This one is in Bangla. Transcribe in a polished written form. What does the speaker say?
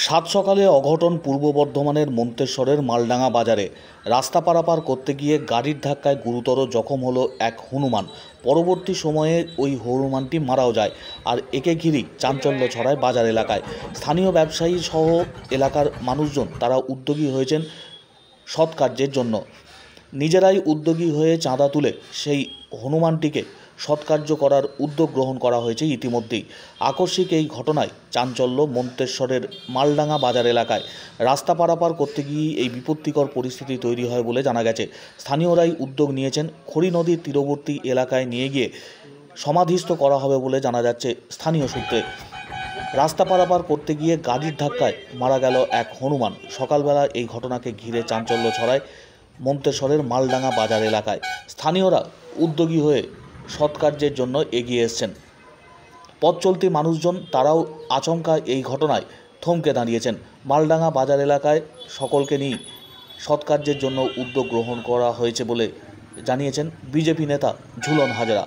সাত সকালে অঘটন পূর্ব বর্ধমানের মন্তেশ্বরের মালডাঙ্গা বাজারে। রাস্তা পারাপার করতে গিয়ে গাড়ির ধাক্কায় গুরুতর জখম হলো এক হনুমান। পরবর্তী সময়ে ওই হনুমানটি মারাও যায়। আর একে ঘিরেই চাঞ্চল্য ছড়ায় বাজার এলাকায়। স্থানীয় ব্যবসায়ী সহ এলাকার মানুষজন তারা উদ্যোগী হয়েছেন সৎ কার্যের জন্য। নিজেরাই উদ্যোগী হয়ে চাঁদা তুলে সেই হনুমানটিকে সৎকার্য করার উদ্যোগ গ্রহণ করা হয়েছে ইতিমধ্যেই। আকস্মিক এই ঘটনায় চাঞ্চল্য মন্তেশ্বরের মালডাঙ্গা বাজার এলাকায়। রাস্তা পারাপার করতে গিয়ে এই বিপত্তিকর পরিস্থিতি তৈরি হয় বলে জানা গেছে। স্থানীয়রাই উদ্যোগ নিয়েছেন, খড়ি নদীর তীরবর্তী এলাকায় নিয়ে গিয়ে সমাধিস্থ করা হবে বলে জানা যাচ্ছে স্থানীয় সূত্রে। রাস্তা পারাপার করতে গিয়ে গাড়ির ধাক্কায় মারা গেল এক হনুমান। সকালবেলা এই ঘটনাকে ঘিরে চাঞ্চল্য ছড়ায় মন্তেশ্বরের মালডাঙ্গা বাজার এলাকায়। স্থানীয়রা উদ্যোগী হয়ে সৎকার্যের জন্য এগিয়ে এসছেন। পথ চলতি মানুষজন তারাও আচমকা এই ঘটনায় থমকে দাঁড়িয়েছেন। মালডাঙ্গা বাজার এলাকায় সকলকে নিয়ে সৎকার্যের জন্য উদ্যোগ গ্রহণ করা হয়েছে বলে জানিয়েছেন বিজেপি নেতা ঝুলন হাজরা।